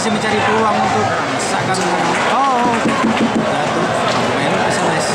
masih mencari peluang untuk misalkan jatuh pemain SMS.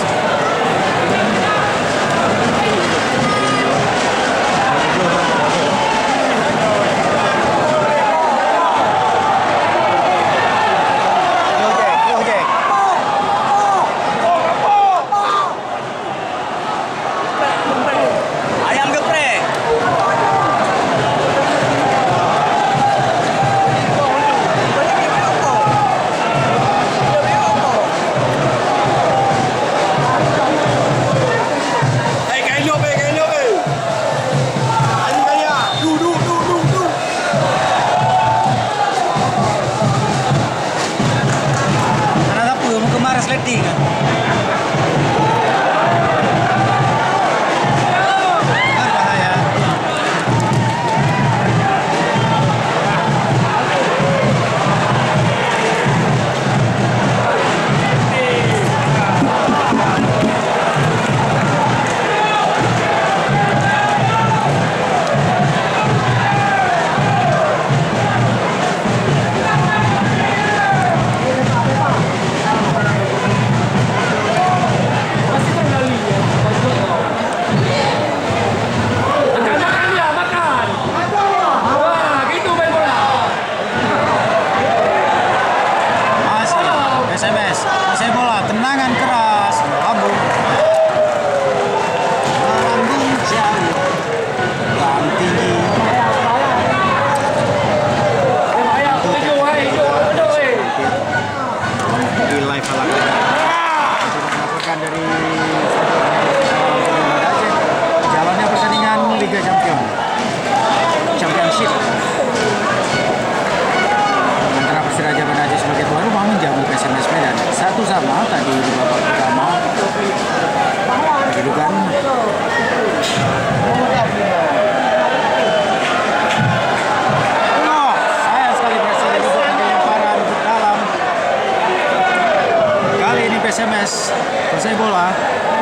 SMS selesai bola,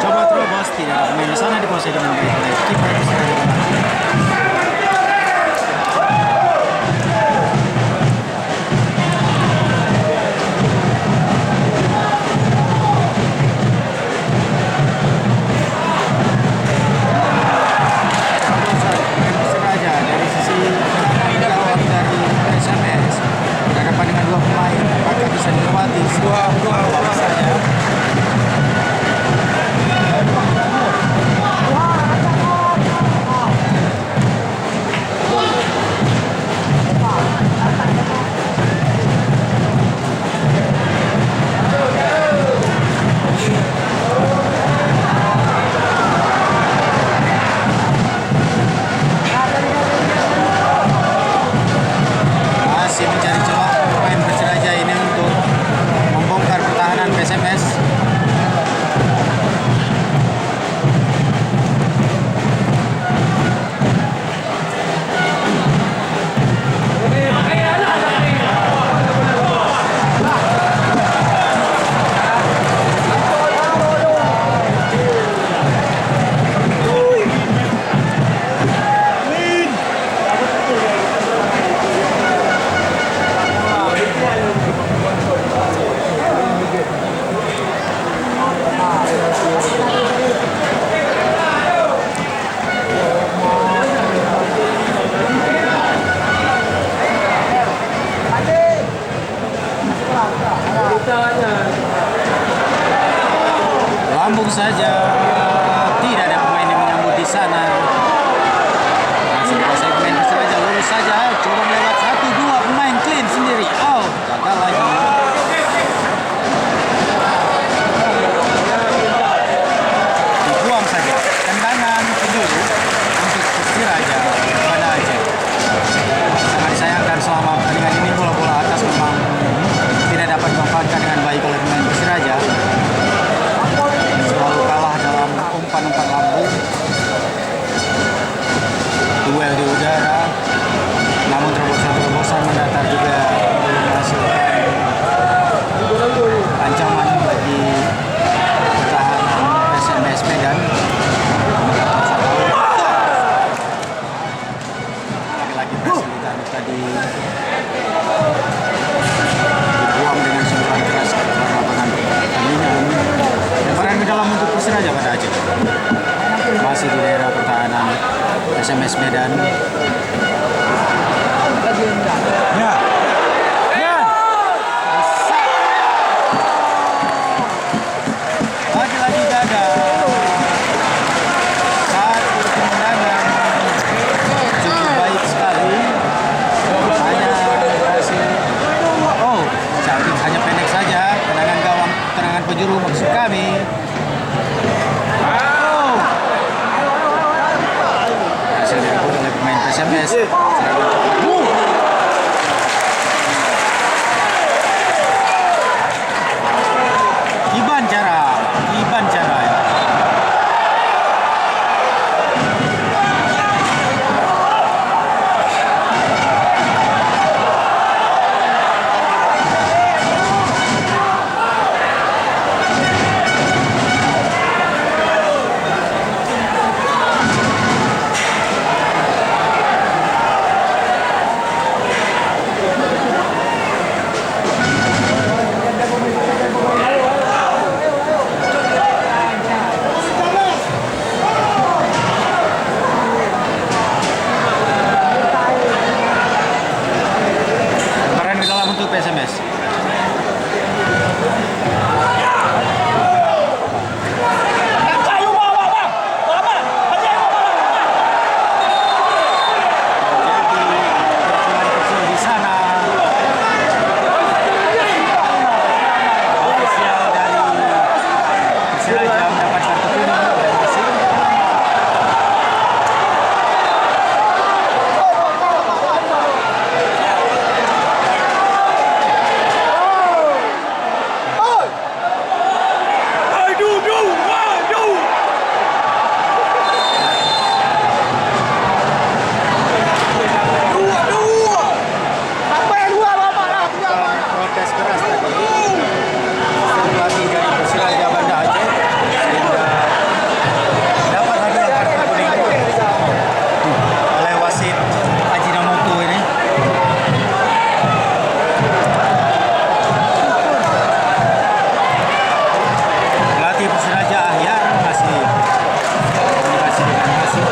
coba terobos, tidak ada pemain di sana, dikuasai dengan baik oleh kiper Persiraja Bandung. Persiraja dari sisi gawang dari SMS berhadapan dengan dua pemain, maka bisa dilewati dua saja. Masih mencari celah pemain Persiraja ini untuk membongkar pertahanan PSMS. Lambung saja, tidak ada pemain yang menyambut di sana. Masih dikuasai pemain Persiraja, lurus saja, coba melewat 1-2 pemain clean sendiri. Gagal lagi. Dibuang saja, tendangan penjuru untuk Persiraja pada Aceh. Sangat disayangkan selama pertandingan ini bola-bola atas memang tidak dapat dimanfaatkan dengan baik oleh pemain Persiraja. Selalu kalah dalam musuh kami. Oh. Hasil direbut oleh pemain PSMS. Iban cara ya. PSMS. Di sana ofisial dari Persiraja mendapat kartu kuning dan wasit. Protes keras tadi pelatih dari Persiraja Banda Aceh sehingga dapat hadiah kartu kuning oleh wasit Ajinomoto ini. Pelatih Persiraja Ahyar masih komunikasi dengan wasit,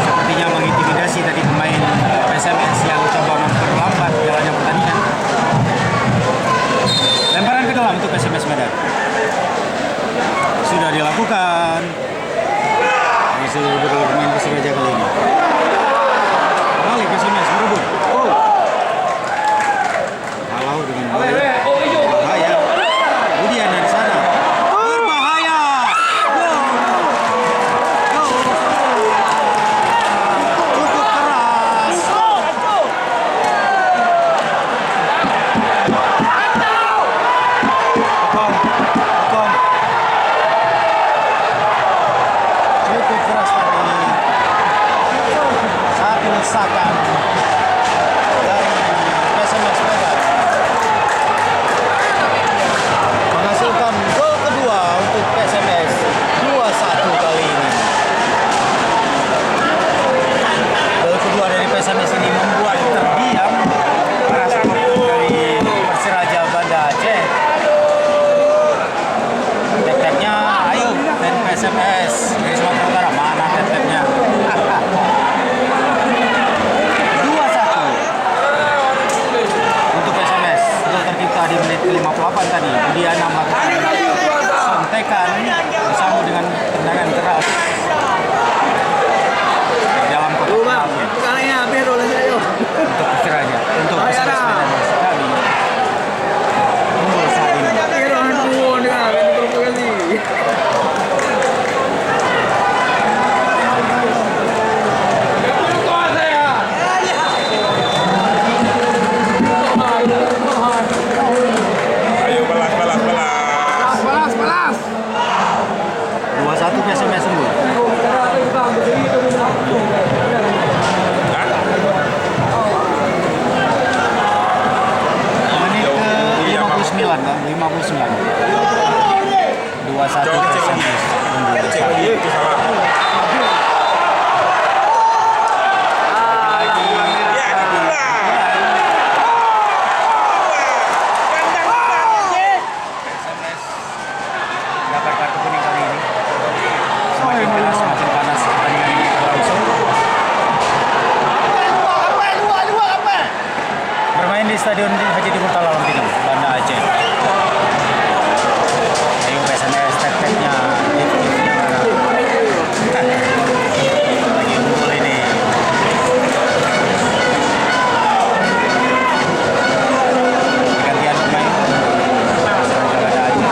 sepertinya mengintimidasi tadi pemain PSMS yang coba memperlambat jalannya pertandingan. Lemparan ke dalam untuk PSMS Medan sudah dilakukan. Masih berburu pemain Persiraja kali ini. Kembali PSMS merebut. Oh, halau dengan bahaya. Kemudian dari sana berbahaya. Cukup keras. Cukup keras tadi. Satu desakan dari PSMS Medan menghasilkan gol kedua untuk PSMS 2-1 kali ini. Gol kedua dari PSMS ini membuat terdiam para supporter dari Persiraja Banda Aceh. Tep-tepnya ayo dan PSMS dari Sumatera Utara, mana tep-tepnya? 2-1 untuk PSMS. Gol tercipta di menit ke-58 tadi. Budiana melakukan sontekan bersambung dengan tendangan keras dalam kotak penalti untuk Persiraja, untuk PSMS Medan kami unggul saat ini. Ayo balas. 2-1 PSMS unggul. Menit ke-59 kan? 59. 2-1 PSMS unggul. PSMS dapat kartu kuning kali ini. Semakin keras, semakin panas pertandingan ini berlangsung. Bermain di Stadion Haji Timurtala Lampinang, Banda Aceh. Ayo PSMS, tep-tepnya, tip-tipnya mana? Lagi unggul ini. Pergantian pemain Persiraja Banda Aceh.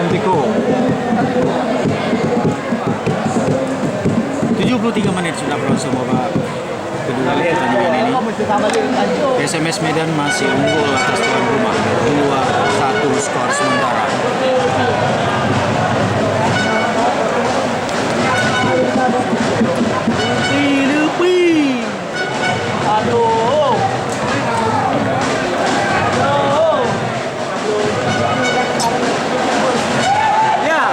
Piko. 73 menit sudah berlangsung babak kedua pertandingan ini. PSMS Medan masih unggul atas tuan rumah 2-1 skor sementara. Aduh. Ya.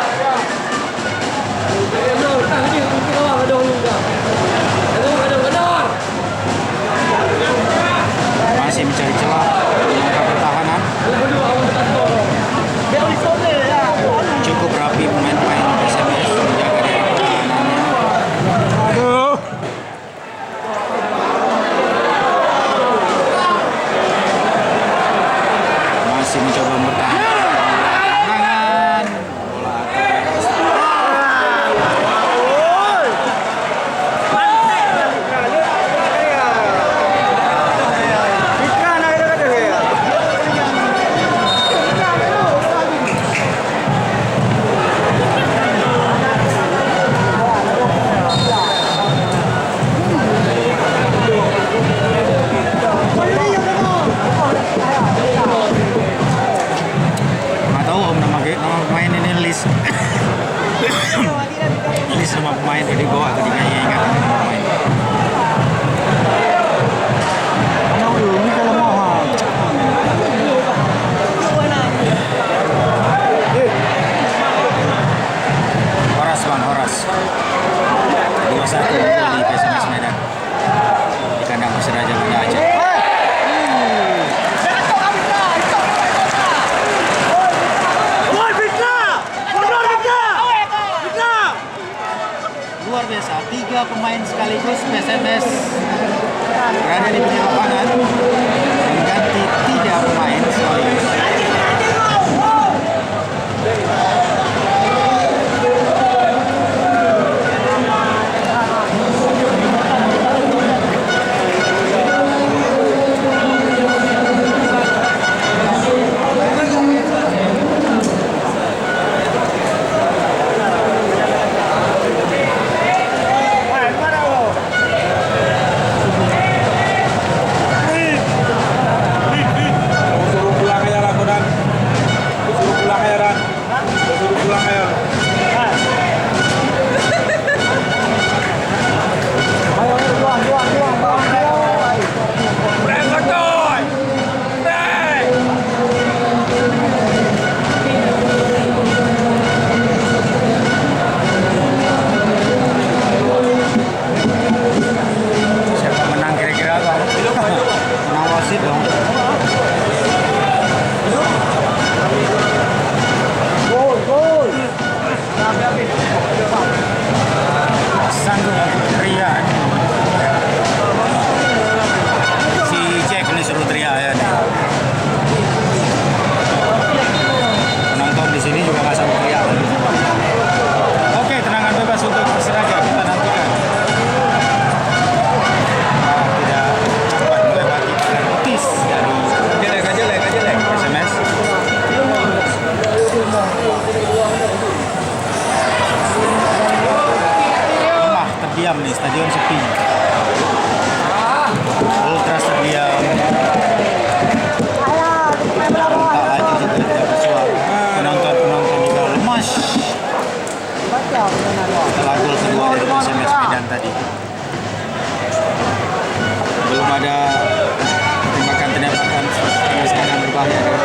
Masih mencari celah langkah pertahanan. Cukup rapi pemain-pemain PSMS menjaga dari pertahanannya. Aduh. Masih mencoba bertahan. Tangan. Bola atas. Nggak tahu om nama pemain ini list. List nama pemain jadi gua agak ingat nama pemain. Anak ini kalau mahal. Horas bang, Horas. 2-1 unggul di PSMS Medan di kandang Persiraja Banda Aceh. Luar biasa, 3 pemain sekaligus PSMS berada di pinggir lapangan mengganti 3 pemain sekaligus. Suruh pulang aja lah Kodan. Suruh pulang aja Ran. Suruh pulang aja. Ayo buang. Berangkat coy. Siapa menang kira-kira bang? Menang wasit dong. Sanggup teriak. Si Jack ini suruh teriak ya nih. Penonton di sini juga nggak sanggup teriak. Oke, tendangan bebas untuk Persiraja, kita nantikan. Tidak dapat melewati penaltis dari PSMS. Lemah terdiam nih, stadion sepi. Ultras terdiam. Tak lagi juga tidak bersuara. Penonton juga lemas. Setelah gol kedua dari PSMS Medan tadi. Belum ada tembakan-tembakan serangan berbahaya dari